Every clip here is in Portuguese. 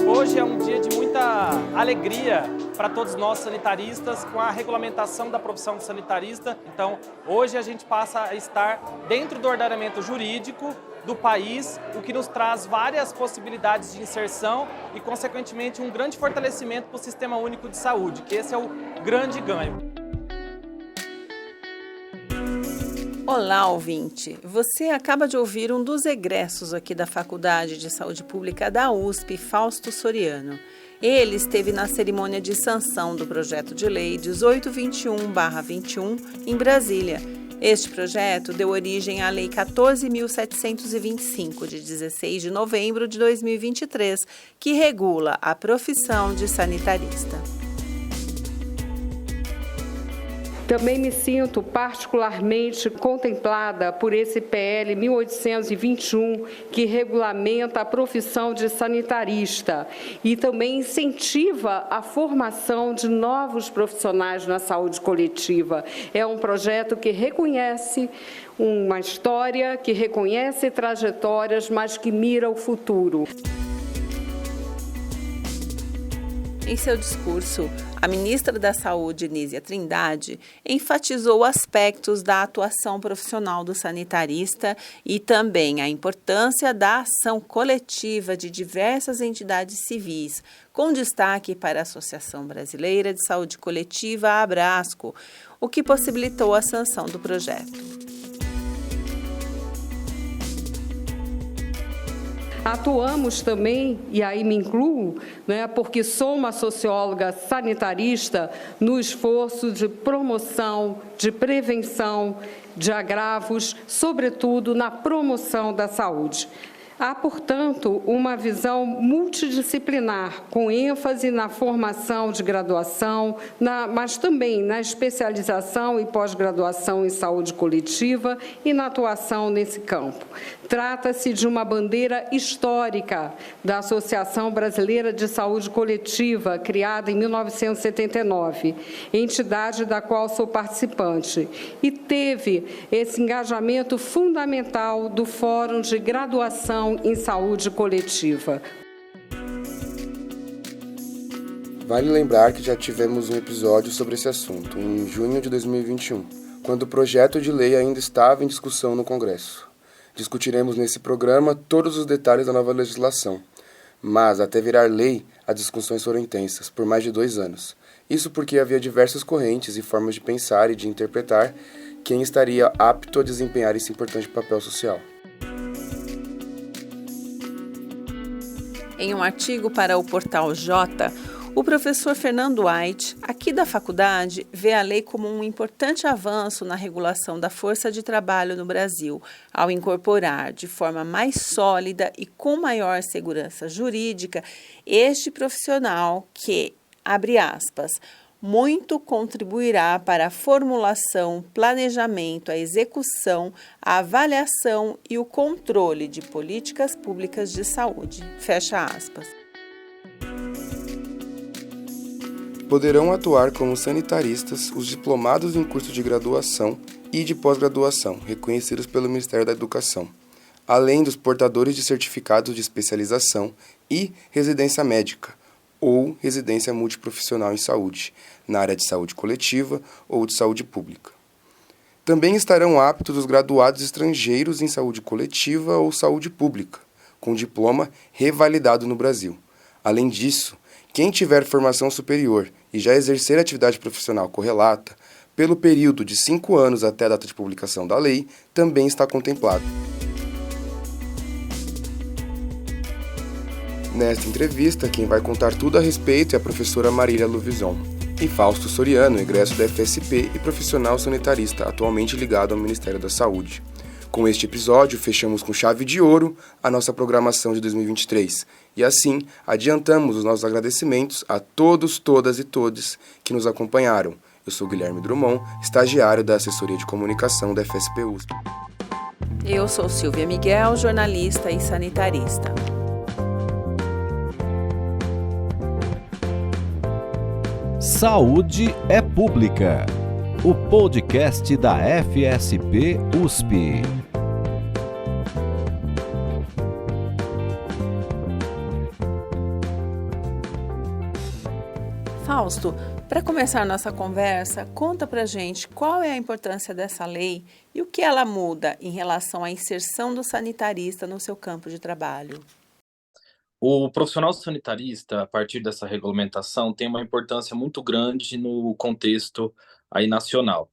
Hoje é um dia de muita alegria para todos nós sanitaristas com a regulamentação da profissão de sanitarista. Então, hoje a gente passa a estar dentro do ordenamento jurídico do país, o que nos traz várias possibilidades de inserção e, consequentemente, um grande fortalecimento para o Sistema Único de Saúde, que esse é o grande ganho. Olá, ouvinte! Você acaba de ouvir um dos egressos aqui da Faculdade de Saúde Pública da USP, Fausto Soriano. Ele esteve na cerimônia de sanção do projeto de lei 1821/21 em Brasília. Este projeto deu origem à Lei 14.725, de 16 de novembro de 2023, que regula a profissão de sanitarista. Também me sinto particularmente contemplada por esse PL 1821, que regulamenta a profissão de sanitarista e também incentiva a formação de novos profissionais na saúde coletiva. É um projeto que reconhece uma história, que reconhece trajetórias, mas que mira o futuro. Em seu discurso, a ministra da Saúde, Nízia Trindade, enfatizou aspectos da atuação profissional do sanitarista e também a importância da ação coletiva de diversas entidades civis, com destaque para a Associação Brasileira de Saúde Coletiva, a Abrasco, o que possibilitou a sanção do projeto. Atuamos também, e aí me incluo, porque sou uma socióloga sanitarista, no esforço de promoção, de prevenção de agravos, sobretudo na promoção da saúde. Há, portanto, uma visão multidisciplinar, com ênfase na formação de graduação, mas também na especialização e pós-graduação em saúde coletiva e na atuação nesse campo. Trata-se de uma bandeira histórica da Associação Brasileira de Saúde Coletiva, criada em 1979, entidade da qual sou participante, e teve esse engajamento fundamental do Fórum de Graduação em Saúde Coletiva. Vale lembrar que já tivemos um episódio sobre esse assunto, em junho de 2021, quando o projeto de lei ainda estava em discussão no Congresso. Discutiremos nesse programa todos os detalhes da nova legislação, mas até virar lei, as discussões foram intensas, por mais de 2 anos. Isso porque havia diversas correntes e formas de pensar e de interpretar quem estaria apto a desempenhar esse importante papel social. Em um artigo para o portal J, o professor Fernando White, aqui da faculdade, vê a lei como um importante avanço na regulação da força de trabalho no Brasil, ao incorporar de forma mais sólida e com maior segurança jurídica este profissional que, abre aspas, muito contribuirá para a formulação, planejamento, a execução, a avaliação e o controle de políticas públicas de saúde. Fecha aspas. Poderão atuar como sanitaristas os diplomados em curso de graduação e de pós-graduação, reconhecidos pelo Ministério da Educação, além dos portadores de certificados de especialização e residência médica, ou residência multiprofissional em saúde, na área de saúde coletiva ou de saúde pública. Também estarão aptos os graduados estrangeiros em saúde coletiva ou saúde pública, com diploma revalidado no Brasil. Além disso, quem tiver formação superior e já exercer atividade profissional correlata, pelo período de 5 anos até a data de publicação da lei, também está contemplado. Nesta entrevista, quem vai contar tudo a respeito é a professora Marília Luvison e Fausto Soriano, egresso da FSP e profissional sanitarista, atualmente ligado ao Ministério da Saúde. Com este episódio, fechamos com chave de ouro a nossa programação de 2023 e, assim, adiantamos os nossos agradecimentos a todos, todas e todes que nos acompanharam. Eu sou Guilherme Drummond, estagiário da Assessoria de Comunicação da FSP USP. Eu sou Silvia Miguel, jornalista e sanitarista. Saúde é Pública, o podcast da FSP USP. Fausto, para começar nossa conversa, conta pra gente qual é a importância dessa lei e o que ela muda em relação à inserção do sanitarista no seu campo de trabalho. O profissional sanitarista, a partir dessa regulamentação, tem uma importância muito grande no contexto aí nacional.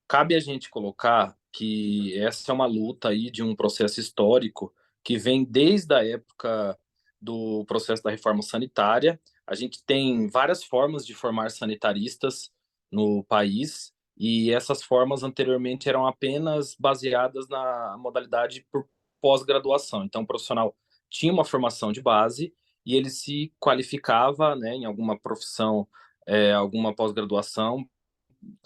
Cabe a gente colocar que essa é uma luta aí de um processo histórico que vem desde a época do processo da reforma sanitária. A gente tem várias formas de formar sanitaristas no país e essas formas anteriormente eram apenas baseadas na modalidade por pós-graduação. Então, o profissional tinha uma formação de base e ele se qualificava, né, em alguma profissão, alguma pós-graduação,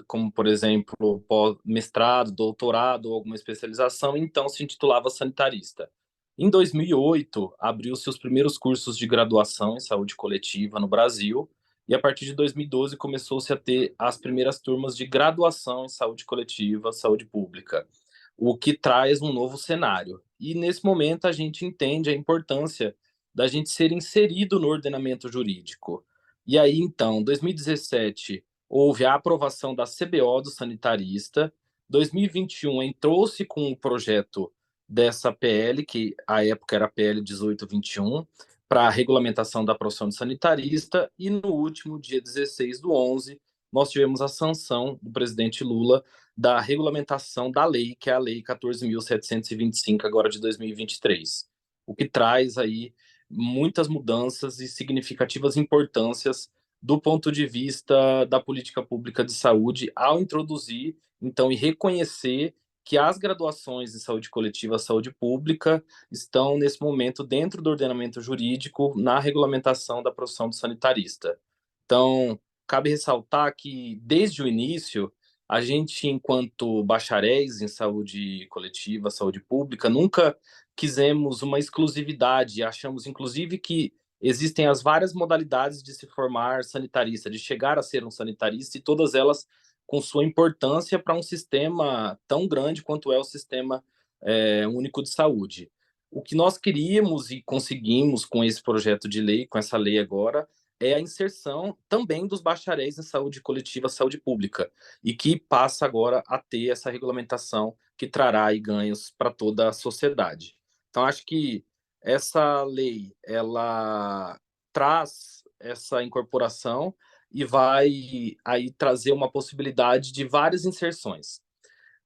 como, por exemplo, mestrado, doutorado ou alguma especialização, então se intitulava sanitarista. Em 2008, abriu-se os primeiros cursos de graduação em saúde coletiva no Brasil, e a partir de 2012 começou-se a ter as primeiras turmas de graduação em saúde coletiva, saúde pública, o que traz um novo cenário. E nesse momento a gente entende a importância da gente ser inserido no ordenamento jurídico. E aí, então, 2017 houve a aprovação da CBO do sanitarista. 2021 entrou-se com o projeto dessa PL, que à época era a PL 1821, para a regulamentação da profissão de sanitarista, e no último dia 16/11 nós tivemos a sanção do presidente Lula da regulamentação da lei, que é a Lei 14.725, agora de 2023, o que traz aí muitas mudanças e significativas importâncias do ponto de vista da política pública de saúde, ao introduzir, então, e reconhecer que as graduações em saúde coletiva, saúde pública, estão, nesse momento, dentro do ordenamento jurídico, na regulamentação da profissão de sanitarista. Então, cabe ressaltar que, desde o início, a gente, enquanto bacharéis em saúde coletiva, saúde pública, nunca quisemos uma exclusividade, achamos, inclusive, que existem as várias modalidades de se formar sanitarista, de chegar a ser um sanitarista, e todas elas com sua importância para um sistema tão grande quanto é o sistema único de saúde. O que nós queríamos e conseguimos com esse projeto de lei, com essa lei agora, é a inserção também dos bacharéis em saúde coletiva, saúde pública, e que passa agora a ter essa regulamentação que trará aí ganhos para toda a sociedade. Então, acho que essa lei, ela traz essa incorporação e vai aí trazer uma possibilidade de várias inserções.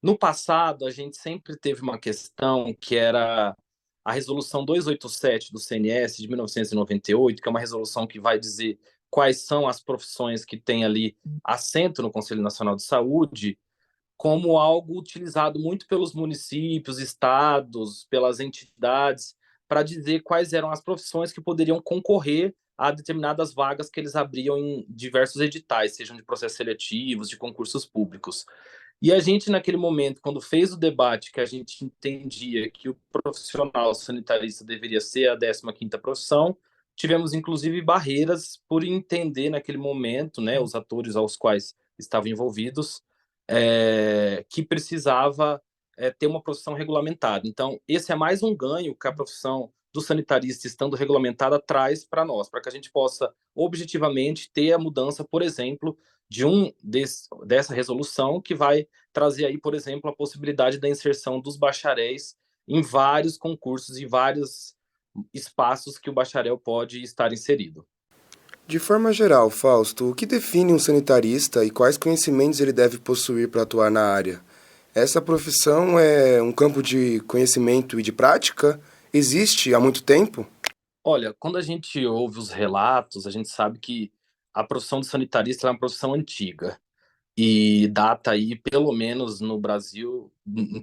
No passado, a gente sempre teve uma questão que era a resolução 287 do CNS de 1998, que é uma resolução que vai dizer quais são as profissões que têm ali assento no Conselho Nacional de Saúde, como algo utilizado muito pelos municípios, estados, pelas entidades, para dizer quais eram as profissões que poderiam concorrer a determinadas vagas que eles abriam em diversos editais, sejam de processos seletivos, de concursos públicos. E a gente, naquele momento, quando fez o debate, que a gente entendia que o profissional sanitarista deveria ser a 15ª profissão, tivemos, inclusive, barreiras por entender, naquele momento, né, os atores aos quais estavam envolvidos, que precisava ter uma profissão regulamentada. Então, esse é mais um ganho que a profissão do sanitarista, estando regulamentada, traz para nós, para que a gente possa, objetivamente, ter a mudança, por exemplo, dessa resolução, que vai trazer aí, por exemplo, a possibilidade da inserção dos bacharéis em vários concursos e vários espaços que o bacharel pode estar inserido. De forma geral, Fausto, o que define um sanitarista e quais conhecimentos ele deve possuir para atuar na área? Essa profissão é um campo de conhecimento e de prática? Existe há muito tempo? Olha, quando a gente ouve os relatos, a gente sabe que a profissão de sanitarista é uma profissão antiga e data aí, pelo menos no Brasil,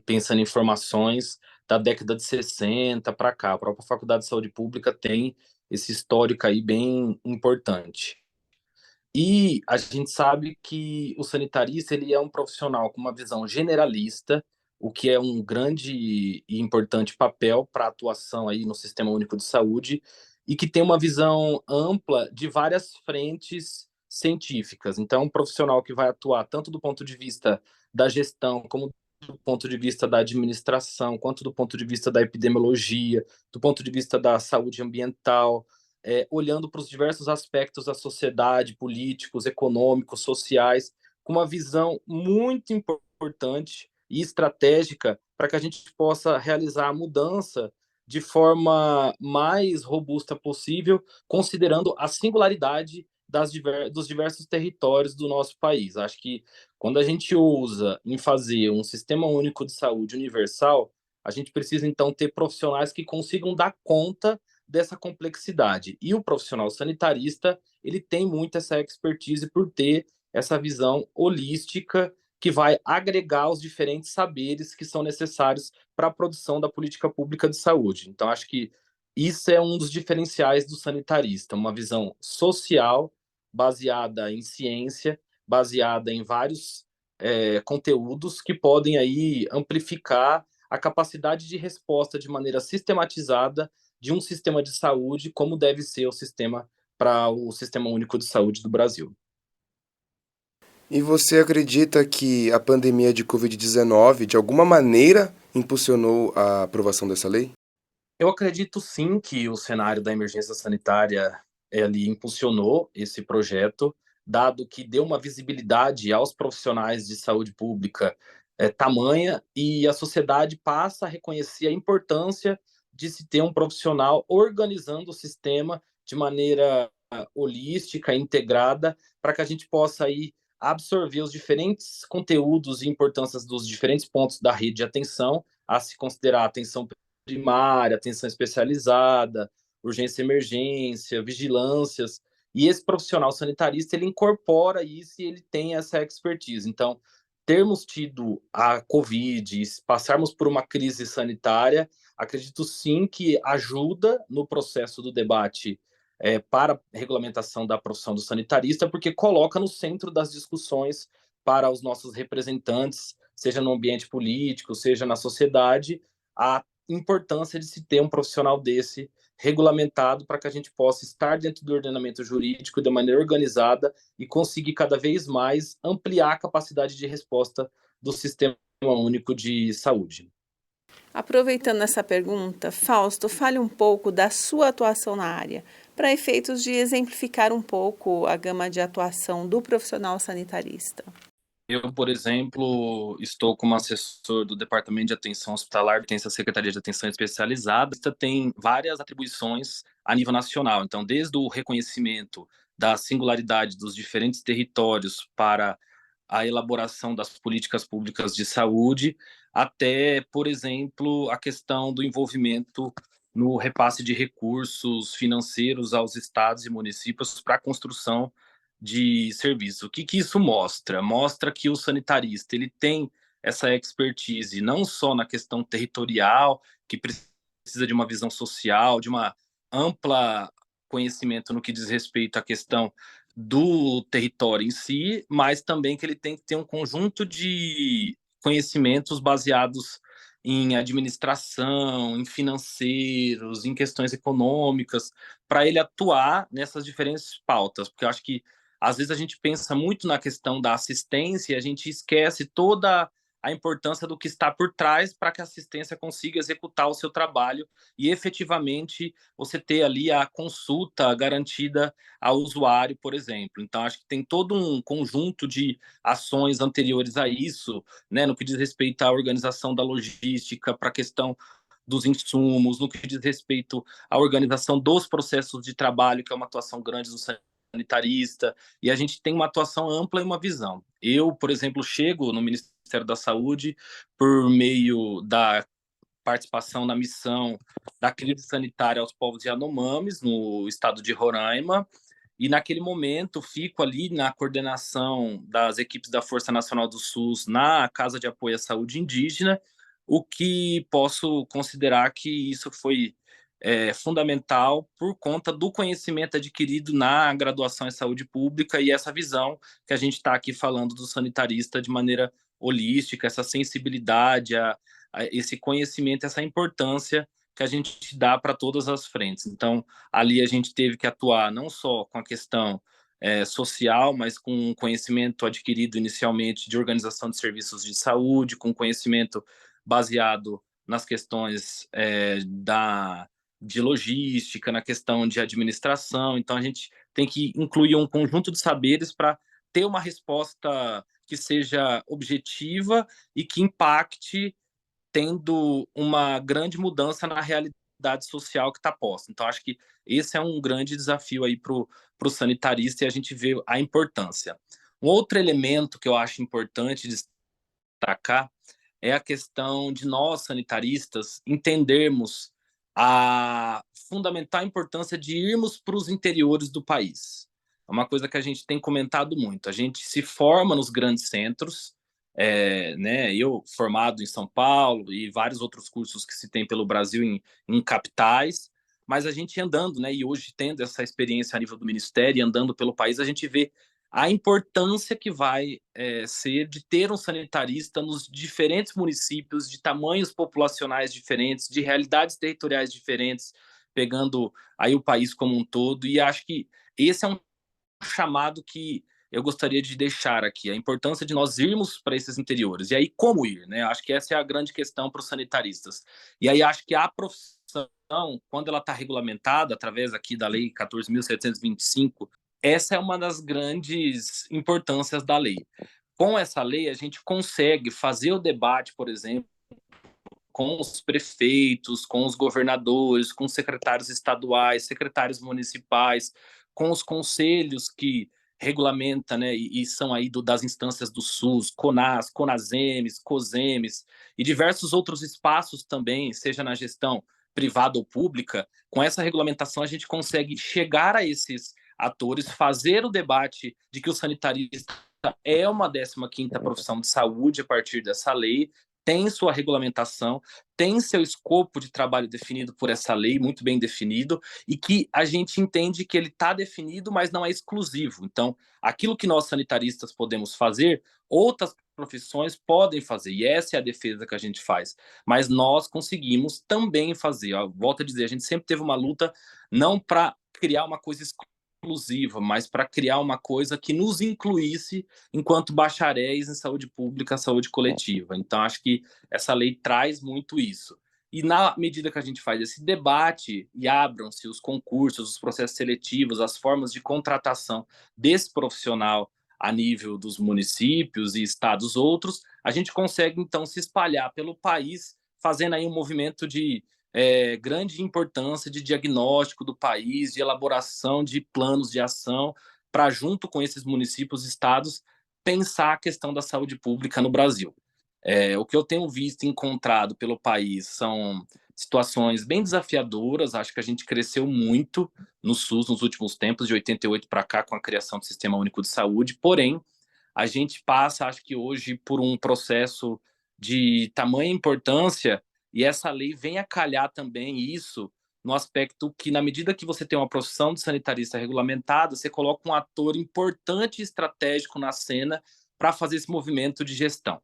pensando em informações da década de 60 para cá. A própria Faculdade de Saúde Pública tem esse histórico aí bem importante. E a gente sabe que o sanitarista, ele é um profissional com uma visão generalista, o que é um grande e importante papel para a atuação aí no Sistema Único de Saúde, e que tem uma visão ampla de várias frentes científicas. Então, um profissional que vai atuar tanto do ponto de vista da gestão, como do ponto de vista da administração, quanto do ponto de vista da epidemiologia, do ponto de vista da saúde ambiental, olhando para os diversos aspectos da sociedade, políticos, econômicos, sociais, com uma visão muito importante e estratégica para que a gente possa realizar a mudança de forma mais robusta possível, considerando a singularidade dos diversos territórios do nosso país. Acho que quando a gente ousa em fazer um sistema único de saúde universal, a gente precisa então ter profissionais que consigam dar conta dessa complexidade. E o profissional sanitarista, ele tem muito essa expertise por ter essa visão holística que vai agregar os diferentes saberes que são necessários para a produção da política pública de saúde. Então, acho que isso é um dos diferenciais do sanitarista, uma visão social, baseada em ciência, baseada em vários conteúdos que podem aí amplificar a capacidade de resposta de maneira sistematizada de um sistema de saúde, como deve ser o sistema para o Sistema Único de Saúde do Brasil. E você acredita que a pandemia de Covid-19, de alguma maneira, impulsionou a aprovação dessa lei? Eu acredito sim que o cenário da emergência sanitária ele impulsionou esse projeto, dado que deu uma visibilidade aos profissionais de saúde pública tamanha, e a sociedade passa a reconhecer a importância de se ter um profissional organizando o sistema de maneira holística, integrada, para que a gente possa aí absorver os diferentes conteúdos e importâncias dos diferentes pontos da rede de atenção, a se considerar atenção primária, atenção especializada, urgência e emergência, vigilâncias, e esse profissional sanitarista, ele incorpora isso e ele tem essa expertise. Então, termos tido a Covid, passarmos por uma crise sanitária, acredito sim que ajuda no processo do debate para a regulamentação da profissão do sanitarista, porque coloca no centro das discussões para os nossos representantes, seja no ambiente político, seja na sociedade, a importância de se ter um profissional desse regulamentado para que a gente possa estar dentro do ordenamento jurídico de maneira organizada e conseguir cada vez mais ampliar a capacidade de resposta do Sistema Único de Saúde. Aproveitando essa pergunta, Fausto, fale um pouco da sua atuação na área, para efeitos de exemplificar um pouco a gama de atuação do profissional sanitarista. Eu, por exemplo, estou como assessor do Departamento de Atenção Hospitalar, tem essa Secretaria de Atenção Especializada, tem várias atribuições a nível nacional. Então, desde o reconhecimento da singularidade dos diferentes territórios para a elaboração das políticas públicas de saúde, até, por exemplo, a questão do envolvimento no repasse de recursos financeiros aos estados e municípios para a construção de serviço. O que isso mostra? Mostra que o sanitarista ele tem essa expertise não só na questão territorial, que precisa de uma visão social, de uma ampla conhecimento no que diz respeito à questão do território em si, mas também que ele tem que ter um conjunto de conhecimentos baseados em administração, em financeiros, em questões econômicas, para ele atuar nessas diferentes pautas, porque eu acho que às vezes a gente pensa muito na questão da assistência e a gente esquece toda a importância do que está por trás para que a assistência consiga executar o seu trabalho e efetivamente você ter ali a consulta garantida ao usuário, por exemplo. Então, acho que tem todo um conjunto de ações anteriores a isso, né, no que diz respeito à organização da logística, para a questão dos insumos, no que diz respeito à organização dos processos de trabalho, que é uma atuação grande do sanitarista, e a gente tem uma atuação ampla e uma visão. Eu, por exemplo, chego no Ministério da Saúde por meio da participação na missão da crise sanitária aos povos Yanomamis, no estado de Roraima, e naquele momento fico ali na coordenação das equipes da Força Nacional do SUS na Casa de Apoio à Saúde Indígena, o que posso considerar que isso foi fundamental por conta do conhecimento adquirido na graduação em saúde pública e essa visão que a gente está aqui falando do sanitarista de maneira holística, essa sensibilidade, a esse conhecimento, essa importância que a gente dá para todas as frentes. Então, ali a gente teve que atuar não só com a questão social, mas com conhecimento adquirido inicialmente de organização de serviços de saúde, com conhecimento baseado nas questões de logística, na questão de administração. Então, a gente tem que incluir um conjunto de saberes para ter uma resposta que seja objetiva e que impacte, tendo uma grande mudança na realidade social que está posta. Então, acho que esse é um grande desafio aí para o sanitarista e a gente vê a importância. Um outro elemento que eu acho importante destacar é a questão de nós, sanitaristas, entendermos a fundamental importância de irmos para os interiores do país. É uma coisa que a gente tem comentado muito. A gente se forma nos grandes centros, né? Eu formado em São Paulo e vários outros cursos que se tem pelo Brasil em capitais, mas a gente andando, né? E hoje tendo essa experiência a nível do Ministério e andando pelo país, a gente vê a importância que vai ser de ter um sanitarista nos diferentes municípios, de tamanhos populacionais diferentes, de realidades territoriais diferentes, pegando aí o país como um todo. E acho que esse é um chamado que eu gostaria de deixar aqui, a importância de nós irmos para esses interiores. E aí, como ir, né? Acho que essa é a grande questão para os sanitaristas. E aí, acho que a profissão, quando ela está regulamentada, através aqui da Lei 14.725, essa é uma das grandes importâncias da lei. Com essa lei, a gente consegue fazer o debate, por exemplo, com os prefeitos, com os governadores, com os secretários estaduais, secretários municipais, com os conselhos que regulamenta, né, e são aí das instâncias do SUS, CONAS, CONASEMES, COSEMES e diversos outros espaços também, seja na gestão privada ou pública. Com essa regulamentação a gente consegue chegar a esses atores, fazer o debate de que o sanitarista é uma 15ª profissão de saúde a partir dessa lei, tem sua regulamentação, tem seu escopo de trabalho definido por essa lei, muito bem definido, e que a gente entende que ele está definido, mas não é exclusivo. Então, aquilo que nós sanitaristas podemos fazer, outras profissões podem fazer, e essa é a defesa que a gente faz. Mas nós conseguimos também fazer. Eu volto a dizer, a gente sempre teve uma luta não para criar uma coisa exclusiva, mas para criar uma coisa que nos incluísse enquanto bacharéis em saúde pública, saúde coletiva. Então, acho que essa lei traz muito isso. E na medida que a gente faz esse debate e abram-se os concursos, os processos seletivos, as formas de contratação desse profissional a nível dos municípios e estados outros, a gente consegue, então, se espalhar pelo país, fazendo aí um movimento de grande importância de diagnóstico do país, de elaboração de planos de ação, para, junto com esses municípios e estados, pensar a questão da saúde pública no Brasil. O que eu tenho visto e encontrado pelo país são situações bem desafiadoras. Acho que a gente cresceu muito no SUS nos últimos tempos, de 88 para cá, com a criação do Sistema Único de Saúde, porém, a gente passa, acho que hoje, por um processo de tamanha importância, e essa lei vem a calhar também isso no aspecto que, na medida que você tem uma profissão de sanitarista regulamentada, você coloca um ator importante e estratégico na cena para fazer esse movimento de gestão.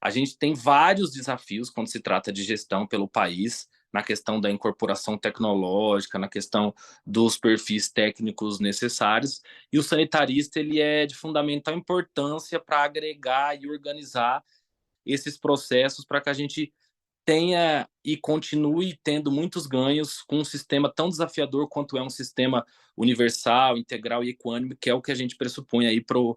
A gente tem vários desafios quando se trata de gestão pelo país, na questão da incorporação tecnológica, na questão dos perfis técnicos necessários, e o sanitarista ele é de fundamental importância para agregar e organizar esses processos para que a gente tenha e continue tendo muitos ganhos com um sistema tão desafiador quanto é um sistema universal, integral e equânime, que é o que a gente pressupõe aí para o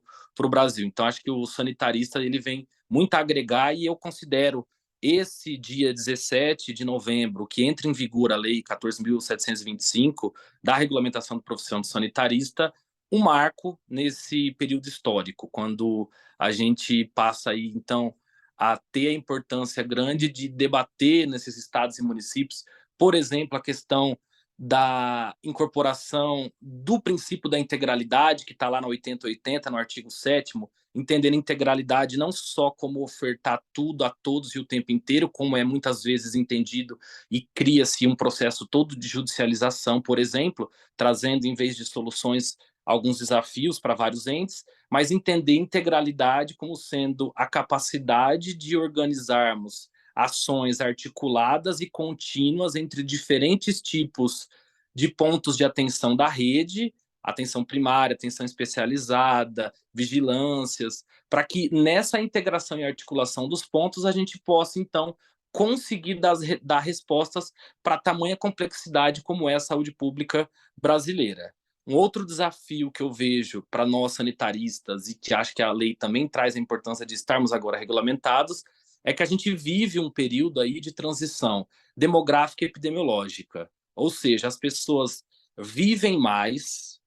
Brasil. Então, acho que o sanitarista ele vem muito a agregar, e eu considero esse dia 17 de novembro, que entra em vigor a Lei 14.725, da regulamentação da profissão de sanitarista, um marco nesse período histórico, quando a gente passa aí, então, a ter a importância grande de debater nesses estados e municípios, por exemplo, a questão da incorporação do princípio da integralidade, que está lá na 8080, no artigo 7º, entendendo integralidade não só como ofertar tudo a todos e o tempo inteiro, como é muitas vezes entendido, e cria-se um processo todo de judicialização, por exemplo, trazendo, em vez de soluções, alguns desafios para vários entes, mas entender integralidade como sendo a capacidade de organizarmos ações articuladas e contínuas entre diferentes tipos de pontos de atenção da rede, atenção primária, atenção especializada, vigilâncias, para que nessa integração e articulação dos pontos a gente possa, então, conseguir dar respostas para tamanha complexidade como é a saúde pública brasileira. Um outro desafio que eu vejo para nós sanitaristas, e que acho que a lei também traz a importância de estarmos agora regulamentados, é que a gente vive um período aí de transição demográfica e epidemiológica. Ou seja, as pessoas vivem mais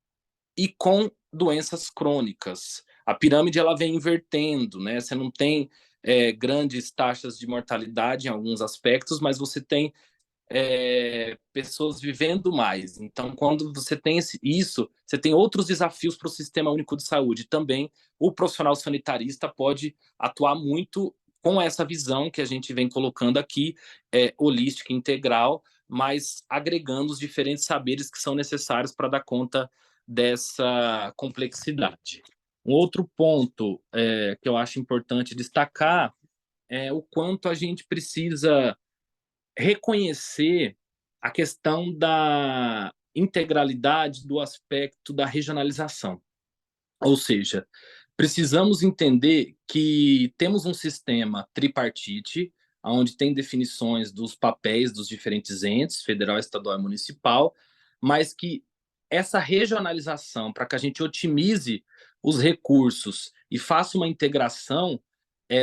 e com doenças crônicas. A pirâmide ela vem invertendo, né? Você não tem grandes taxas de mortalidade em alguns aspectos, mas você tem pessoas vivendo mais. Então, quando você tem isso, você tem outros desafios para o Sistema Único de Saúde. Também o profissional sanitarista pode atuar muito com essa visão que a gente vem colocando aqui, holística, integral, mas agregando os diferentes saberes que são necessários para dar conta dessa complexidade. Um outro ponto que eu acho importante destacar é o quanto a gente precisa reconhecer a questão da integralidade do aspecto da regionalização. Ou seja, precisamos entender que temos um sistema tripartite, onde tem definições dos papéis dos diferentes entes, federal, estadual e municipal, mas que essa regionalização, para que a gente otimize os recursos e faça uma integração,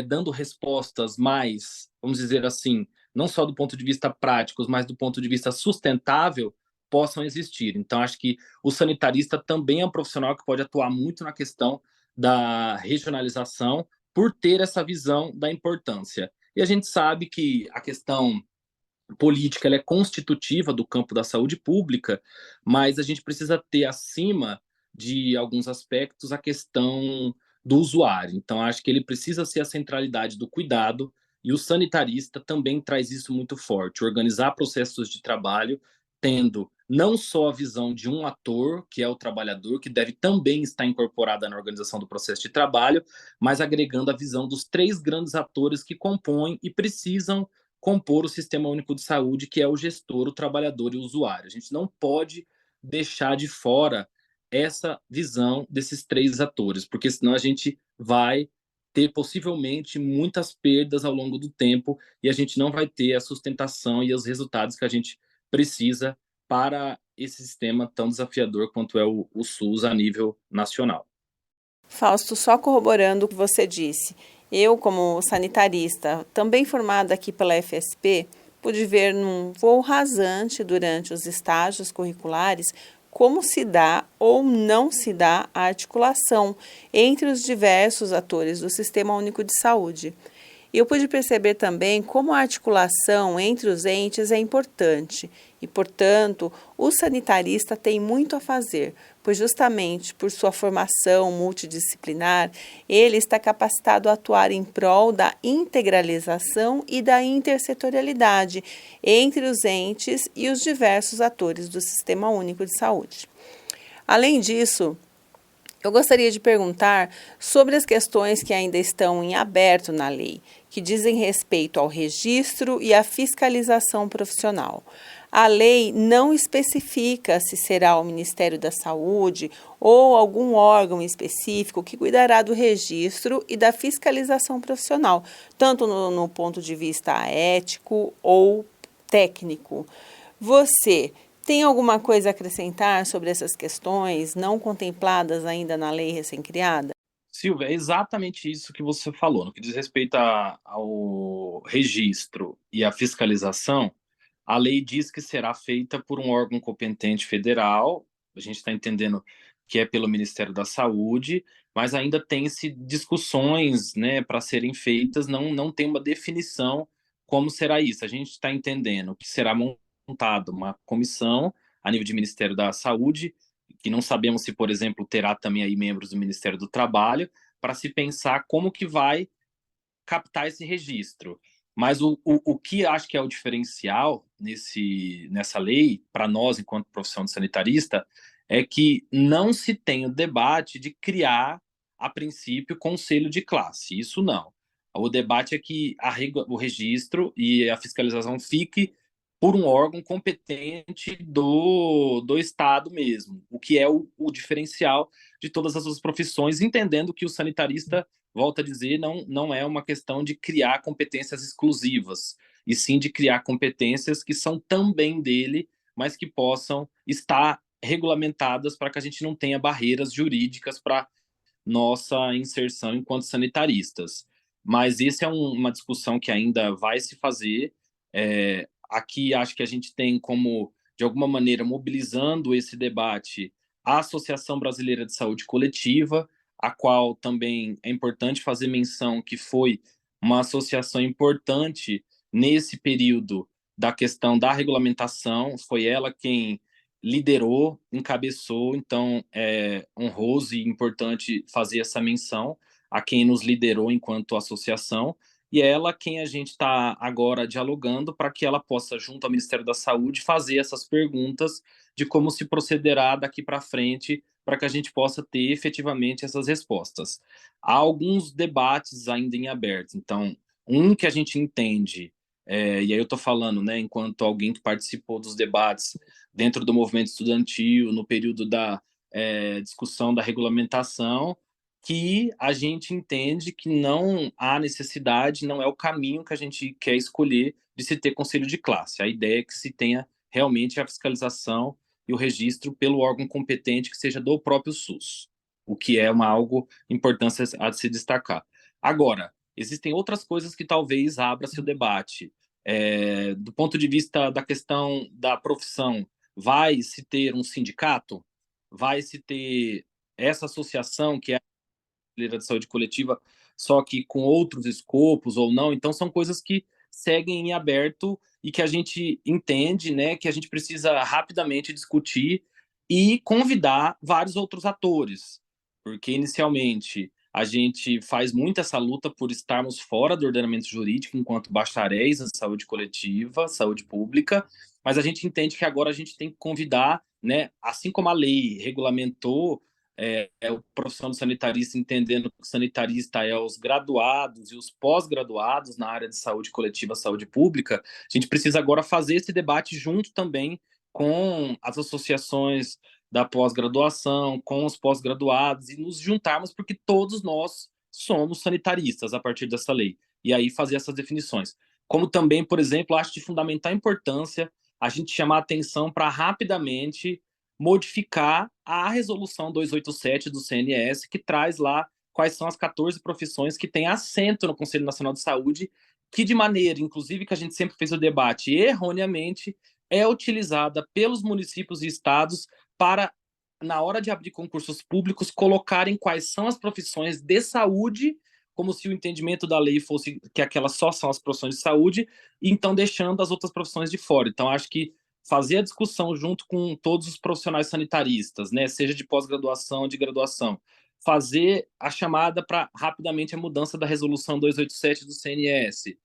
dando respostas mais, vamos dizer assim, não só do ponto de vista prático, mas do ponto de vista sustentável, possam existir. Então, acho que o sanitarista também é um profissional que pode atuar muito na questão da regionalização, por ter essa visão da importância. E a gente sabe que a questão política ela é constitutiva do campo da saúde pública, mas a gente precisa ter acima de alguns aspectos a questão do usuário. Então, acho que ele precisa ser a centralidade do cuidado, e o sanitarista também traz isso muito forte, organizar processos de trabalho, tendo não só a visão de um ator, que é o trabalhador, que deve também estar incorporada na organização do processo de trabalho, mas agregando a visão dos três grandes atores que compõem e precisam compor o Sistema Único de Saúde, que é o gestor, o trabalhador e o usuário. A gente não pode deixar de fora essa visão desses três atores, porque senão a gente vai ter possivelmente muitas perdas ao longo do tempo e a gente não vai ter a sustentação e os resultados que a gente precisa para esse sistema tão desafiador quanto é o SUS a nível nacional. Fausto, só corroborando o que você disse, eu, como sanitarista, também formada aqui pela FSP, pude ver num voo rasante durante os estágios curriculares como se dá ou não se dá a articulação entre os diversos atores do Sistema Único de Saúde. Eu pude perceber também como a articulação entre os entes é importante e, portanto, o sanitarista tem muito a fazer, pois justamente por sua formação multidisciplinar, ele está capacitado a atuar em prol da integralização e da intersetorialidade entre os entes e os diversos atores do Sistema Único de Saúde. Além disso, eu gostaria de perguntar sobre as questões que ainda estão em aberto na lei, que dizem respeito ao registro e à fiscalização profissional. A lei não especifica se será o Ministério da Saúde ou algum órgão específico que cuidará do registro e da fiscalização profissional, tanto no ponto de vista ético ou técnico. Você tem alguma coisa a acrescentar sobre essas questões não contempladas ainda na lei recém-criada? Silvia, é exatamente isso que você falou. No que diz respeito ao registro e à fiscalização, a lei diz que será feita por um órgão competente federal, a gente está entendendo que é pelo Ministério da Saúde, mas ainda tem-se discussões, né, para serem feitas, não tem uma definição como será isso. A gente está entendendo que será montada uma comissão a nível de Ministério da Saúde, que não sabemos se, por exemplo, terá também aí membros do Ministério do Trabalho, para se pensar como que vai captar esse registro. Mas o que acho que é o diferencial nessa lei, para nós, enquanto profissão de sanitarista, é que não se tem o debate de criar, a princípio, conselho de classe. Isso não. O debate é que o registro e a fiscalização fique por um órgão competente do Estado mesmo, o que é o diferencial de todas as outras profissões, entendendo que o sanitarista, volta a dizer, não é uma questão de criar competências exclusivas. e sim de criar competências que são também dele, mas que possam estar regulamentadas para que a gente não tenha barreiras jurídicas para nossa inserção enquanto sanitaristas. Mas essa é uma discussão que ainda vai se fazer. Aqui acho que a gente tem como, de alguma maneira, mobilizando esse debate, a Associação Brasileira de Saúde Coletiva, a qual também é importante fazer menção que foi uma associação importante nesse período da questão da regulamentação, foi ela quem liderou, encabeçou, então é honroso e importante fazer essa menção a quem nos liderou enquanto associação, e é ela quem a gente está agora dialogando para que ela possa, junto ao Ministério da Saúde, fazer essas perguntas de como se procederá daqui para frente para que a gente possa ter efetivamente essas respostas. Há alguns debates ainda em aberto, então, um que a gente entende, e aí eu estou falando, né, enquanto alguém que participou dos debates dentro do movimento estudantil, no período da discussão da regulamentação, que a gente entende que não há necessidade, não é o caminho que a gente quer escolher de se ter conselho de classe. A ideia é que se tenha realmente a fiscalização e o registro pelo órgão competente que seja do próprio SUS, o que é algo importante a se destacar. Agora, existem outras coisas que talvez abra-se o debate. Do ponto de vista da questão da profissão, vai se ter um sindicato? Vai se ter essa associação, que é a Brasileira de Saúde Coletiva, só que com outros escopos ou não? Então, são coisas que seguem em aberto e que a gente entende, né, que a gente precisa rapidamente discutir e convidar vários outros atores, porque inicialmente a gente faz muito essa luta por estarmos fora do ordenamento jurídico enquanto bacharéis em saúde coletiva, saúde pública, mas a gente entende que agora a gente tem que convidar, né, assim como a lei regulamentou o profissão do sanitarista, entendendo que o sanitarista é os graduados e os pós-graduados na área de saúde coletiva, saúde pública, a gente precisa agora fazer esse debate junto também com as associações da pós-graduação, com os pós-graduados e nos juntarmos, porque todos nós somos sanitaristas a partir dessa lei. E aí fazer essas definições. Como também, por exemplo, acho de fundamental importância a gente chamar a atenção para rapidamente modificar a resolução 287 do CNS, que traz lá quais são as 14 profissões que têm assento no Conselho Nacional de Saúde, que de maneira, inclusive, que a gente sempre fez o debate erroneamente, é utilizada pelos municípios e estados para, na hora de abrir concursos públicos, colocarem quais são as profissões de saúde, como se o entendimento da lei fosse que aquelas só são as profissões de saúde, e então deixando as outras profissões de fora. Então, acho que fazer a discussão junto com todos os profissionais sanitaristas, né, seja de pós-graduação ou de graduação, fazer a chamada para rapidamente a mudança da resolução 287 do CNS,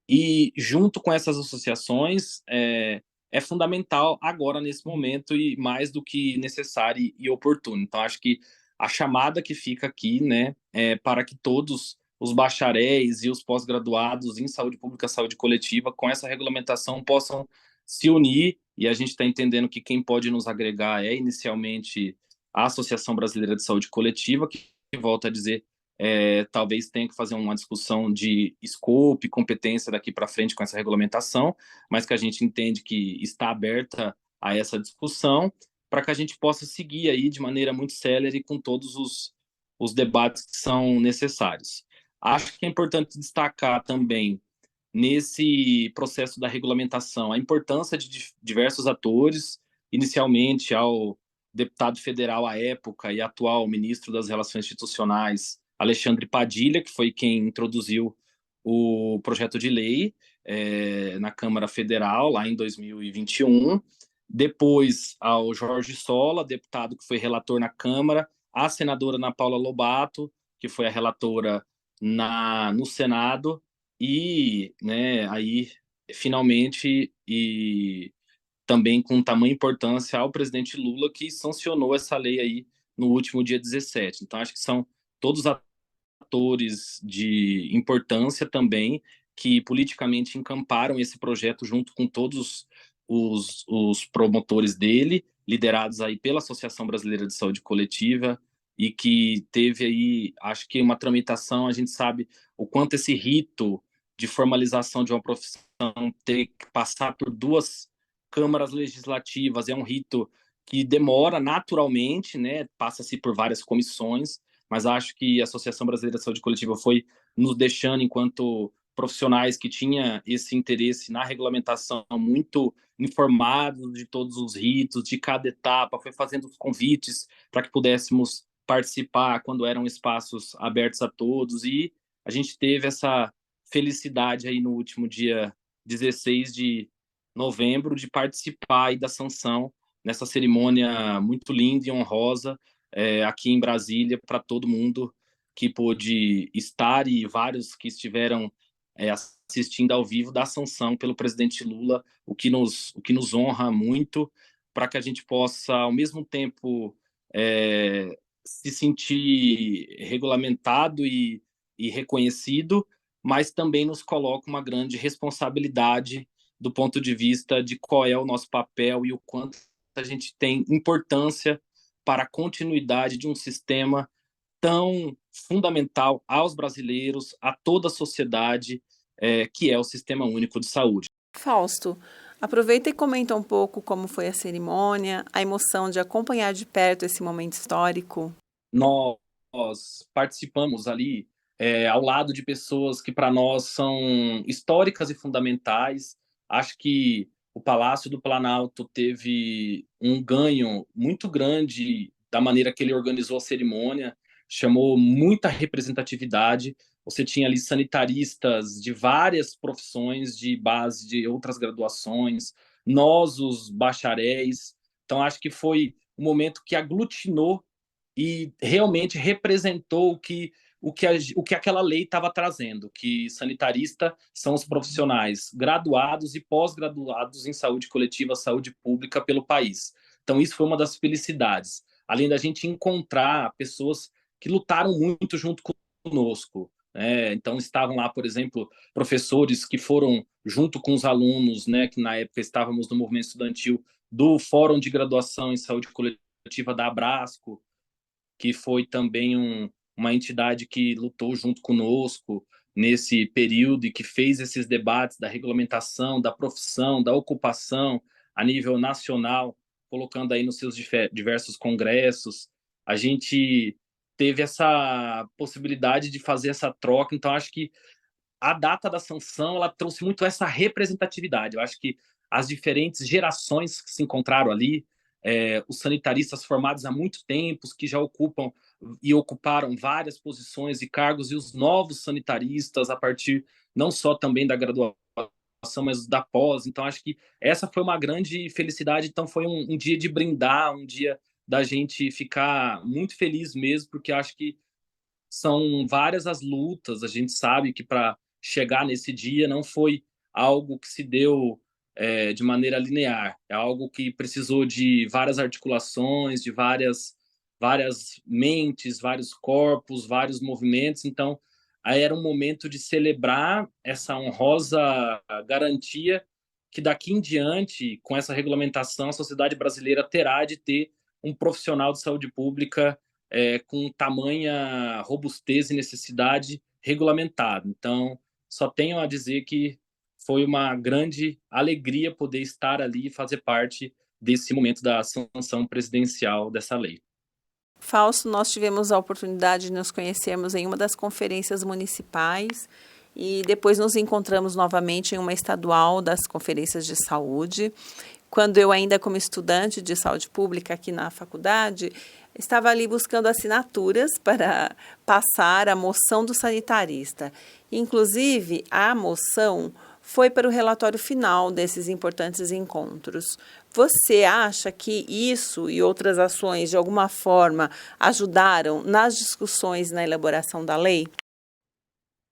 e junto com essas associações, é fundamental agora, nesse momento, e mais do que necessário e oportuno. Então, acho que a chamada que fica aqui, né, é para que todos os bacharéis e os pós-graduados em saúde pública, saúde coletiva, com essa regulamentação, possam se unir, e a gente está entendendo que quem pode nos agregar é, inicialmente, a Associação Brasileira de Saúde Coletiva, que, volta a dizer, talvez tenha que fazer uma discussão de escopo e competência daqui para frente com essa regulamentação, mas que a gente entende que está aberta a essa discussão, para que a gente possa seguir aí de maneira muito célere com todos os debates que são necessários. Acho que é importante destacar também, nesse processo da regulamentação, a importância de diversos atores, inicialmente ao deputado federal à época e atual ministro das Relações Institucionais, Alexandre Padilha, que foi quem introduziu o projeto de lei na Câmara Federal, lá em 2021. Depois, ao Jorge Sola, deputado que foi relator na Câmara, a senadora Ana Paula Lobato, que foi a relatora no Senado, e, né, aí, finalmente, e também com tamanha importância ao presidente Lula, que sancionou essa lei aí no último dia 17. Então, acho que são todos atores de importância também, que politicamente encamparam esse projeto junto com todos os promotores dele, liderados aí pela Associação Brasileira de Saúde Coletiva, e que teve aí, acho que uma tramitação, a gente sabe o quanto esse rito de formalização de uma profissão ter que passar por duas câmaras legislativas é um rito que demora naturalmente, né? Passa-se por várias comissões, mas acho que a Associação Brasileira de Saúde Coletiva foi nos deixando, enquanto profissionais que tinha esse interesse na regulamentação, muito informados de todos os ritos, de cada etapa, foi fazendo os convites para que pudéssemos participar quando eram espaços abertos a todos, e a gente teve essa felicidade aí no último dia 16 de novembro de participar aí da sanção nessa cerimônia muito linda e honrosa aqui em Brasília para todo mundo que pôde estar e vários que estiveram assistindo ao vivo da sanção pelo presidente Lula, o que nos honra muito, para que a gente possa, ao mesmo tempo, se sentir regulamentado e reconhecido, mas também nos coloca uma grande responsabilidade do ponto de vista de qual é o nosso papel e o quanto a gente tem importância para a continuidade de um sistema tão fundamental aos brasileiros, a toda a sociedade, que é o Sistema Único de Saúde. Fausto, aproveita e comenta um pouco como foi a cerimônia, a emoção de acompanhar de perto esse momento histórico. Nós participamos ali ao lado de pessoas que para nós são históricas e fundamentais. Acho que o Palácio do Planalto teve um ganho muito grande da maneira que ele organizou a cerimônia, chamou muita representatividade. Você tinha ali sanitaristas de várias profissões, de base de outras graduações, nós, os bacharéis. Então, acho que foi um momento que aglutinou e realmente representou o que aquela lei estava trazendo, que sanitarista são os profissionais graduados e pós-graduados em saúde coletiva, saúde pública pelo país. Então, isso foi uma das felicidades. Além da gente encontrar pessoas que lutaram muito junto conosco. Então, estavam lá, por exemplo, professores que foram junto com os alunos, né, que na época estávamos no movimento estudantil do Fórum de Graduação em Saúde Coletiva da Abrasco, que foi também uma entidade que lutou junto conosco nesse período e que fez esses debates da regulamentação, da profissão, da ocupação a nível nacional, colocando aí nos seus diversos congressos. A gente teve essa possibilidade de fazer essa troca, então acho que a data da sanção ela trouxe muito essa representatividade. Eu acho que as diferentes gerações que se encontraram ali, os sanitaristas formados há muito tempo, que já ocupam e ocuparam várias posições e cargos, e os novos sanitaristas, a partir não só também da graduação, mas da pós. Então, acho que essa foi uma grande felicidade. Então, foi um dia de brindar, um dia da gente ficar muito feliz mesmo, porque acho que são várias as lutas. A gente sabe que para chegar nesse dia não foi algo que se deu de maneira linear, é algo que precisou de várias articulações, de várias mentes, vários corpos, vários movimentos. Então, aí era um momento de celebrar essa honrosa garantia que daqui em diante, com essa regulamentação, a sociedade brasileira terá de ter um profissional de saúde pública com tamanha robustez e necessidade regulamentado. Então, só tenho a dizer que foi uma grande alegria poder estar ali e fazer parte desse momento da sanção presidencial dessa lei. Fausto, nós tivemos a oportunidade de nos conhecermos em uma das conferências municipais e depois nos encontramos novamente em uma estadual das conferências de saúde. Quando eu ainda como estudante de saúde pública aqui na faculdade, estava ali buscando assinaturas para passar a moção do sanitarista. Inclusive, a moção foi para o relatório final desses importantes encontros. Você acha que isso e outras ações, de alguma forma, ajudaram nas discussões na elaboração da lei?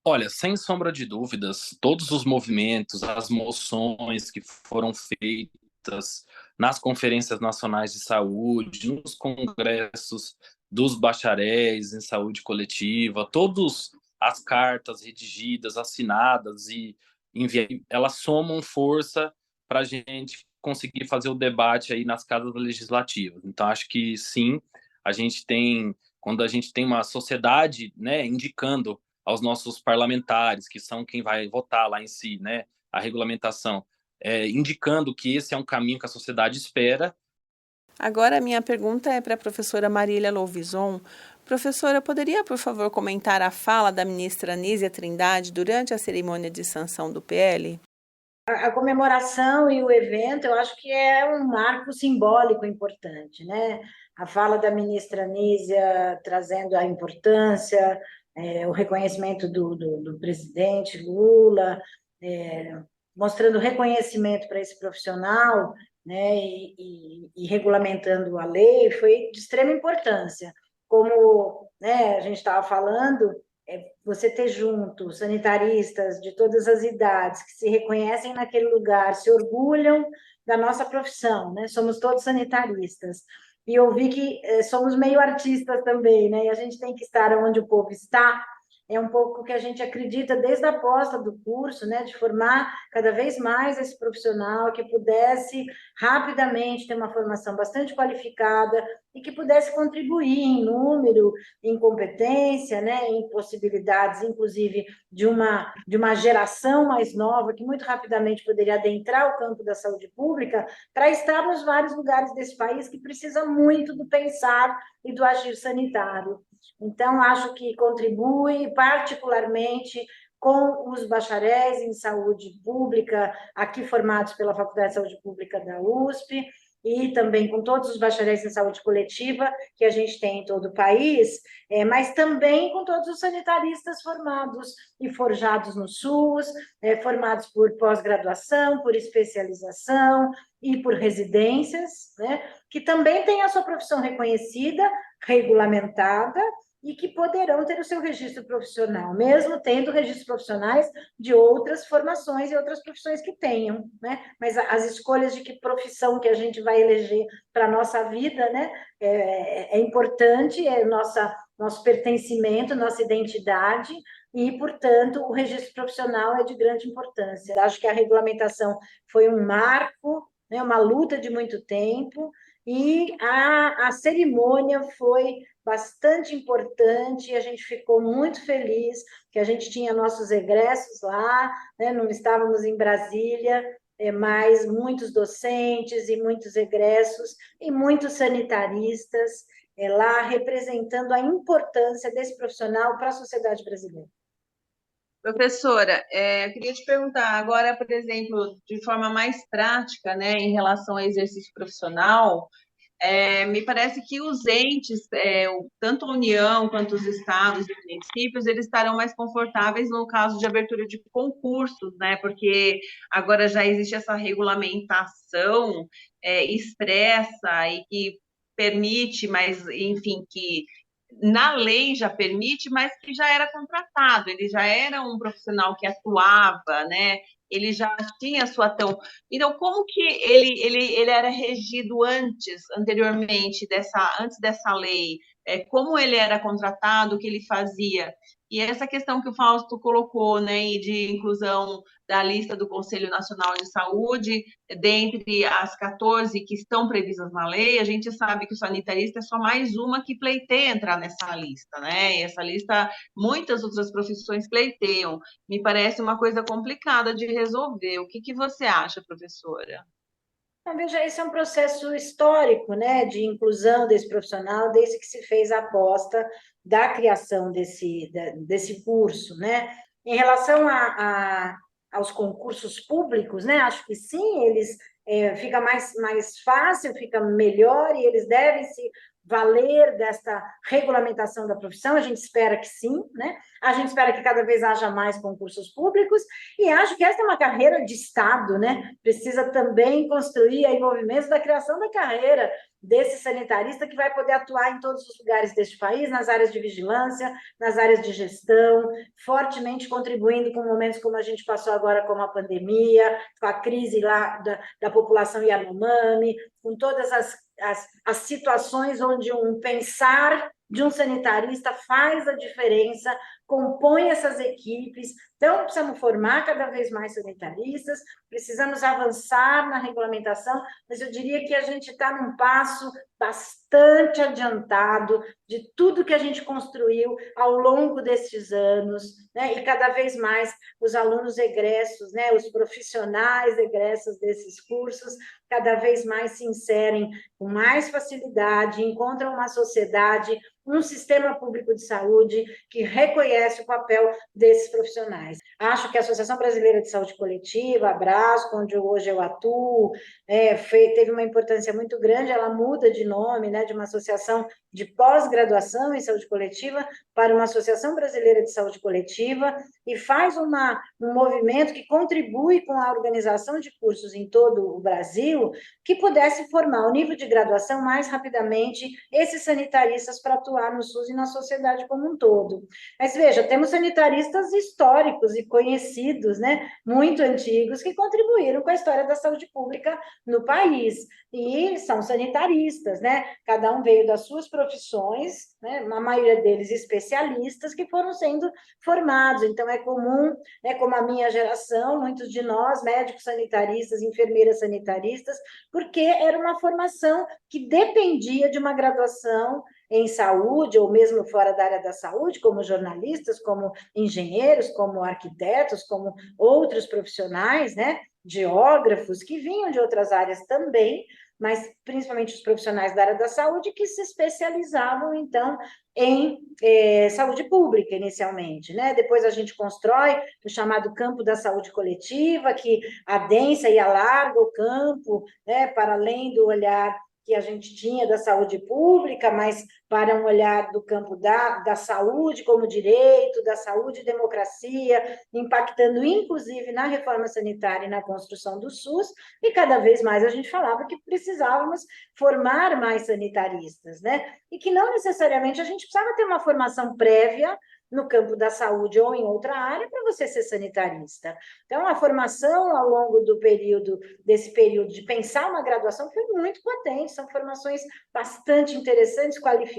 Olha, sem sombra de dúvidas, todos os movimentos, as moções que foram feitas nas conferências nacionais de saúde, nos congressos dos bacharéis em saúde coletiva, todas as cartas redigidas, assinadas e enviadas, elas somam força para a gente conseguir fazer o debate aí nas casas legislativas. Então, acho que sim, quando a gente tem uma sociedade, né, indicando aos nossos parlamentares, que são quem vai votar lá em si, né, a regulamentação, indicando que esse é um caminho que a sociedade espera. Agora, a minha pergunta é para a professora Marília Louvizoun. Professora, poderia, por favor, comentar a fala da ministra Nízia Trindade durante a cerimônia de sanção do PL? A comemoração e o evento, eu acho que é um marco simbólico importante, né? A fala da ministra Nízia trazendo a importância, o reconhecimento do presidente Lula, mostrando reconhecimento para esse profissional, né? E regulamentando a lei, foi de extrema importância. Como, né, a gente estava falando, você ter junto sanitaristas de todas as idades que se reconhecem naquele lugar, se orgulham da nossa profissão, né? Somos todos sanitaristas. E ouvir que somos meio artistas também, né? E a gente tem que estar onde o povo está. É um pouco o que a gente acredita desde a aposta do curso, né, de formar cada vez mais esse profissional que pudesse rapidamente ter uma formação bastante qualificada e que pudesse contribuir em número, em competência, né, em possibilidades, inclusive, de uma geração mais nova que muito rapidamente poderia adentrar o campo da saúde pública para estar nos vários lugares desse país que precisa muito do pensar e do agir sanitário. Então, acho que contribui particularmente com os bacharéis em saúde pública, aqui formados pela Faculdade de Saúde Pública da USP, e também com todos os bacharéis em saúde coletiva que a gente tem em todo o país, mas também com todos os sanitaristas formados e forjados no SUS, formados por pós-graduação, por especialização e por residências, né, que também têm a sua profissão reconhecida, regulamentada, e que poderão ter o seu registro profissional, mesmo tendo registros profissionais de outras formações e outras profissões que tenham, né? Mas as escolhas de que profissão que a gente vai eleger para a nossa vida, né, é importante, nosso pertencimento, nossa identidade, e, portanto, o registro profissional é de grande importância. Acho que a regulamentação foi um marco, né, uma luta de muito tempo, e a cerimônia foi bastante importante, e a gente ficou muito feliz que a gente tinha nossos egressos lá, né? Não estávamos em Brasília, mas muitos docentes e muitos egressos e muitos sanitaristas lá representando a importância desse profissional para a sociedade brasileira. Professora, eu queria te perguntar agora, por exemplo, de forma mais prática, né, em relação ao exercício profissional, me parece que os entes, tanto a União quanto os estados e municípios, eles estarão mais confortáveis no caso de abertura de concursos, né? Porque agora já existe essa regulamentação expressa e que permite, mas, enfim, que na lei já permite, mas que já era contratado, ele já era um profissional que atuava, né? Ele já tinha sua ação. Então, como que ele era regido anteriormente, antes dessa lei? Como ele era contratado, o que ele fazia? E essa questão que o Fausto colocou, né, de inclusão da lista do Conselho Nacional de Saúde, dentre as 14 que estão previstas na lei, a gente sabe que o sanitarista é só mais uma que pleiteia entrar nessa lista, né? E essa lista, muitas outras profissões pleiteiam. Me parece uma coisa complicada de resolver. O que você acha, professora? Veja, esse é um processo histórico, né, de inclusão desse profissional, desde que se fez a aposta da criação desse curso, né? Em relação aos concursos públicos, né, acho que sim, eles fica mais fácil, fica melhor, e eles devem se valer desta regulamentação da profissão, a gente espera que sim, né? A gente espera que cada vez haja mais concursos públicos, e acho que essa é uma carreira de Estado, né? Precisa também construir aí movimentos da criação da carreira desse sanitarista que vai poder atuar em todos os lugares deste país, nas áreas de vigilância, nas áreas de gestão, fortemente contribuindo com momentos como a gente passou agora, como a pandemia, com a crise lá da população Yanomami, com todas as situações onde um pensar de um sanitarista faz a diferença compõem essas equipes. Então, precisamos formar cada vez mais sanitaristas, precisamos avançar na regulamentação, mas eu diria que a gente está num passo bastante adiantado de tudo que a gente construiu ao longo destes anos, né? E cada vez mais os alunos egressos, né? Os profissionais egressos desses cursos, cada vez mais se inserem com mais facilidade, encontram uma sociedade, um sistema público de saúde que reconhece o papel desses profissionais. Acho que a Associação Brasileira de Saúde Coletiva, a Abrasco, onde hoje eu atuo, teve uma importância muito grande, ela muda de nome, né, de uma associação de pós-graduação em saúde coletiva para uma Associação Brasileira de Saúde Coletiva e faz um movimento que contribui com a organização de cursos em todo o Brasil que pudesse formar o nível de graduação mais rapidamente esses sanitaristas para atuar no SUS e na sociedade como um todo. Mas veja, temos sanitaristas históricos e conhecidos, né, muito antigos, que contribuíram com a história da saúde pública no país, e são sanitaristas, né, cada um veio das suas profissões, né, a maioria deles especialistas que foram sendo formados, então é comum, né, como a minha geração, muitos de nós, médicos sanitaristas, enfermeiras sanitaristas, porque era uma formação que dependia de uma graduação em saúde, ou mesmo fora da área da saúde, como jornalistas, como engenheiros, como arquitetos, como outros profissionais, né, geógrafos, que vinham de outras áreas também, mas principalmente os profissionais da área da saúde, que se especializavam, então, em saúde pública, inicialmente, né? Depois a gente constrói o chamado campo da saúde coletiva, que adensa e alarga o campo, né, para além do olhar que a gente tinha da saúde pública, mas para um olhar do campo da saúde como direito, da saúde e democracia, impactando inclusive na reforma sanitária e na construção do SUS, e cada vez mais a gente falava que precisávamos formar mais sanitaristas, né? E que não necessariamente a gente precisava ter uma formação prévia no campo da saúde ou em outra área para você ser sanitarista. Então, a formação ao longo desse período de pensar uma graduação foi muito potente, são formações bastante interessantes, qualificadas,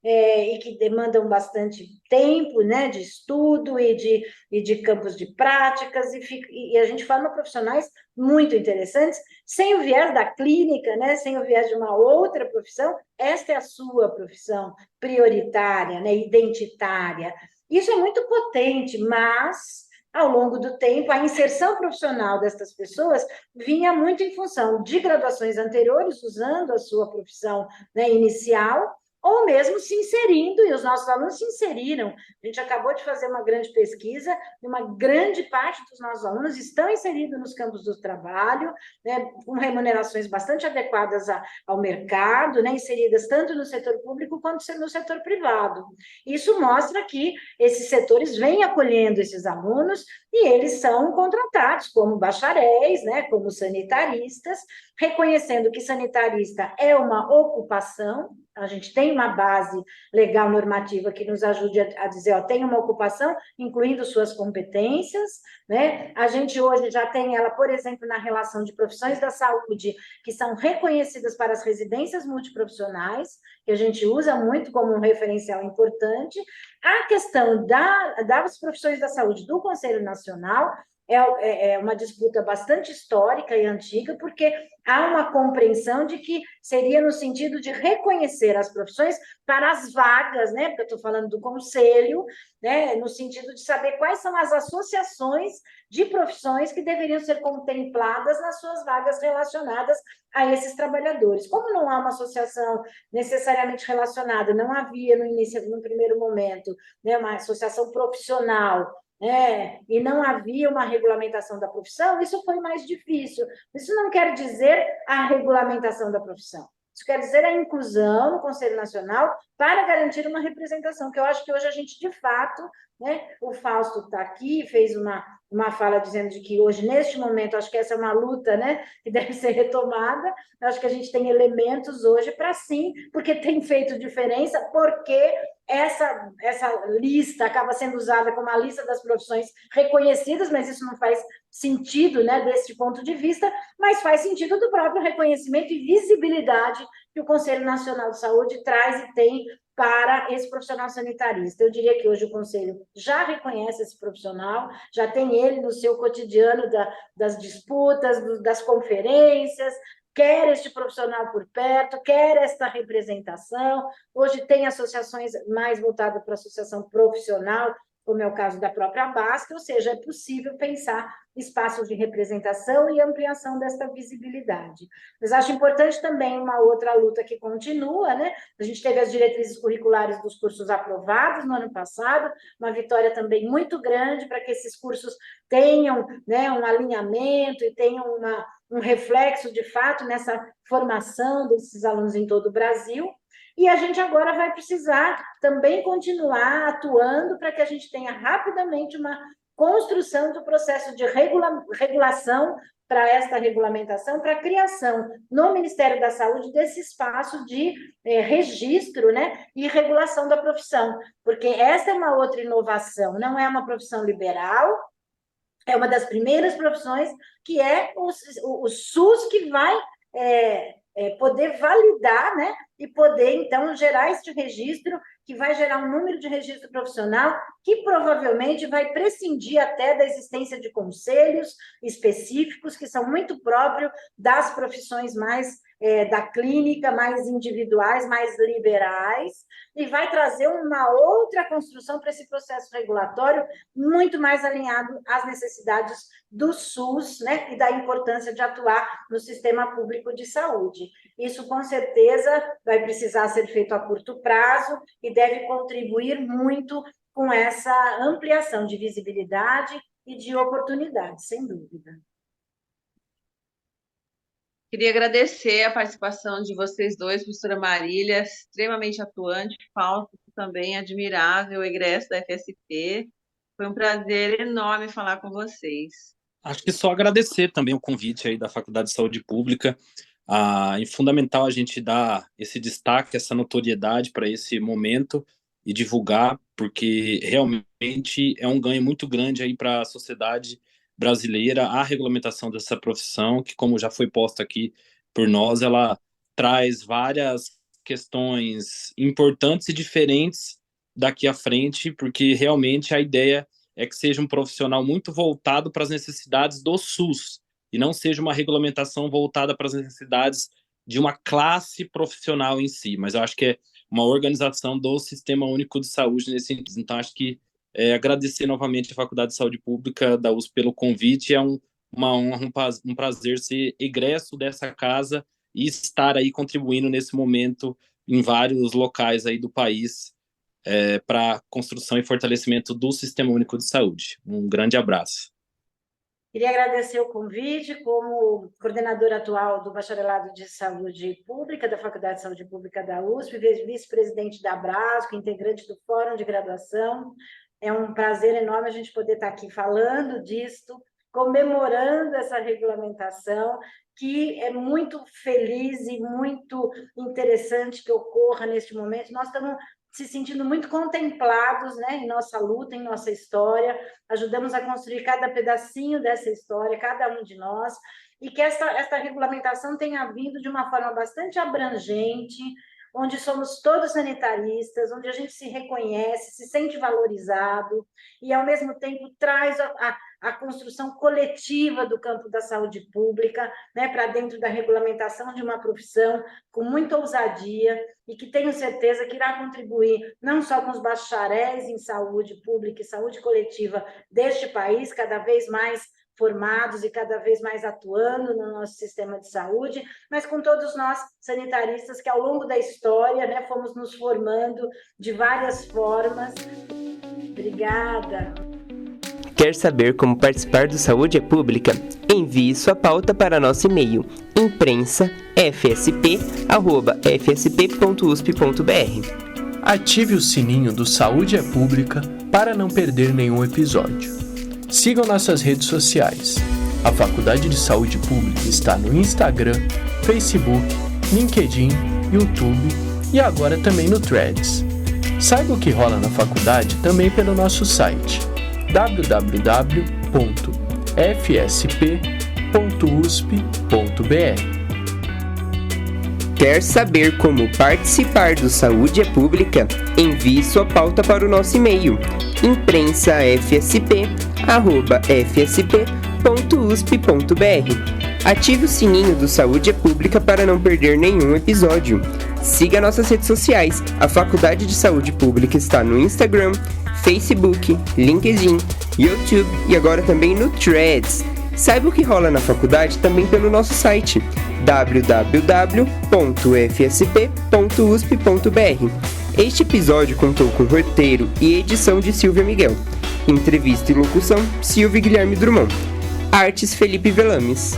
e que demandam bastante tempo, né, de estudo e de campos de práticas, e a gente forma profissionais muito interessantes, sem o viés da clínica, né, sem o viés de uma outra profissão. Esta é a sua profissão prioritária, né, identitária. Isso é muito potente, mas ao longo do tempo, a inserção profissional destas pessoas vinha muito em função de graduações anteriores, usando a sua profissão, né, inicial, ou mesmo se inserindo, e os nossos alunos se inseriram. A gente acabou de fazer uma grande pesquisa, e uma grande parte dos nossos alunos estão inseridos nos campos do trabalho, né, com remunerações bastante adequadas ao mercado, né, inseridas tanto no setor público quanto no setor privado. Isso mostra que esses setores vêm acolhendo esses alunos, e eles são contratados como bacharéis, né, como sanitaristas, reconhecendo que sanitarista é uma ocupação. A gente tem uma base legal normativa que nos ajude a dizer, ó, tem uma ocupação, incluindo suas competências, né? A gente hoje já tem ela, por exemplo, na relação de profissões da saúde, que são reconhecidas para as residências multiprofissionais, que a gente usa muito como um referencial importante. A questão das profissões da saúde do Conselho Nacional é uma disputa bastante histórica e antiga, porque há uma compreensão de que seria no sentido de reconhecer as profissões para as vagas, né? Porque eu estou falando do conselho, né? No sentido de saber quais são as associações de profissões que deveriam ser contempladas nas suas vagas relacionadas a esses trabalhadores. Como não há uma associação necessariamente relacionada, não havia no primeiro momento, né, uma associação profissional, e não havia uma regulamentação da profissão, isso foi mais difícil. Isso não quer dizer a regulamentação da profissão. Isso quer dizer a inclusão no Conselho Nacional para garantir uma representação, que eu acho que hoje a gente, de fato, né, o Fausto está aqui, fez uma fala dizendo de que hoje, neste momento, acho que essa é uma luta, né, que deve ser retomada. Eu acho que a gente tem elementos hoje para sim, porque tem feito diferença, porque essa lista acaba sendo usada como a lista das profissões reconhecidas, mas isso não faz sentido, né, desse ponto de vista, mas faz sentido do próprio reconhecimento e visibilidade que o Conselho Nacional de Saúde traz e tem para esse profissional sanitarista. Eu diria que hoje o Conselho já reconhece esse profissional, já tem ele no seu cotidiano das disputas, das conferências, quer este profissional por perto, quer esta representação. Hoje tem associações mais voltadas para a associação profissional, como é o caso da própria BASC, ou seja, é possível pensar espaços de representação e ampliação desta visibilidade. Mas acho importante também uma outra luta que continua, né? A gente teve as diretrizes curriculares dos cursos aprovados no ano passado, uma vitória também muito grande para que esses cursos tenham, né, um alinhamento e tenham um reflexo, de fato, nessa formação desses alunos em todo o Brasil. E a gente agora vai precisar também continuar atuando para que a gente tenha rapidamente uma construção do processo de regulação para esta regulamentação, para a criação no Ministério da Saúde desse espaço de registro, né, e regulação da profissão, porque essa é uma outra inovação, não é uma profissão liberal, é uma das primeiras profissões que é o SUS que vai poder validar, né, e poder, então, gerar este registro, que vai gerar um número de registro profissional que provavelmente vai prescindir até da existência de conselhos específicos, que são muito próprios das profissões mais da clínica, mais individuais, mais liberais, e vai trazer uma outra construção para esse processo regulatório muito mais alinhado às necessidades do SUS, né, e da importância de atuar no sistema público de saúde. Isso, com certeza, vai precisar ser feito a curto prazo e deve contribuir muito com essa ampliação de visibilidade e de oportunidades, sem dúvida. Queria agradecer a participação de vocês dois, professora Marília, extremamente atuante, Fausto também admirável, egresso da FSP. Foi um prazer enorme falar com vocês. Acho que só agradecer também o convite aí da Faculdade de Saúde Pública. É fundamental a gente dar esse destaque, essa notoriedade para esse momento e divulgar, porque realmente é um ganho muito grande aí para a sociedade brasileira, a regulamentação dessa profissão, que, como já foi posta aqui por nós, ela traz várias questões importantes e diferentes daqui à frente, porque realmente a ideia é que seja um profissional muito voltado para as necessidades do SUS, e não seja uma regulamentação voltada para as necessidades de uma classe profissional em si, mas eu acho que é uma organização do Sistema Único de Saúde nesse sentido. Então, acho que agradecer novamente a Faculdade de Saúde Pública da USP pelo convite, é uma honra, um prazer ser egresso dessa casa e estar aí contribuindo nesse momento em vários locais aí do país para a construção e fortalecimento do Sistema Único de Saúde. Um grande abraço. Queria agradecer o convite como coordenadora atual do Bacharelado de Saúde Pública, da Faculdade de Saúde Pública da USP, vice-presidente da Abrasco, integrante do Fórum de Graduação. É um prazer enorme a gente poder estar aqui falando disto, comemorando essa regulamentação, que é muito feliz e muito interessante que ocorra neste momento. Nós estamos se sentindo muito contemplados, né, em nossa luta, em nossa história, ajudamos a construir cada pedacinho dessa história, cada um de nós, e que esta regulamentação tenha vindo de uma forma bastante abrangente, onde somos todos sanitaristas, onde a gente se reconhece, se sente valorizado, e, ao mesmo tempo, traz a construção coletiva do campo da saúde pública, né, para dentro da regulamentação de uma profissão com muita ousadia, e que tenho certeza que irá contribuir não só com os bacharéis em saúde pública e saúde coletiva deste país, cada vez mais formados e cada vez mais atuando no nosso sistema de saúde, mas com todos nós sanitaristas que, ao longo da história, né, fomos nos formando de várias formas. Obrigada. Quer saber como participar do Saúde é Pública? Envie sua pauta para nosso e-mail imprensa.fsp@fsp.usp.br. Ative o sininho do Saúde é Pública para não perder nenhum episódio. Sigam nossas redes sociais. A Faculdade de Saúde Pública está no Instagram, Facebook, LinkedIn, YouTube e agora também no Threads. Saiba o que rola na faculdade também pelo nosso site www.fsp.usp.br. Quer saber como participar do Saúde é Pública? Envie sua pauta para o nosso e-mail imprensafsp@fsp.usp.br. Ative o sininho do Saúde é Pública para não perder nenhum episódio. Siga nossas redes sociais. A Faculdade de Saúde Pública está no Instagram, Facebook, LinkedIn, YouTube e agora também no Threads. Saiba o que rola na faculdade também pelo nosso site www.fsp.usp.br. Este episódio contou com roteiro e edição de Silvia Miguel. Entrevista e locução, Silvia Guilherme Drummond. Artes, Felipe Velames.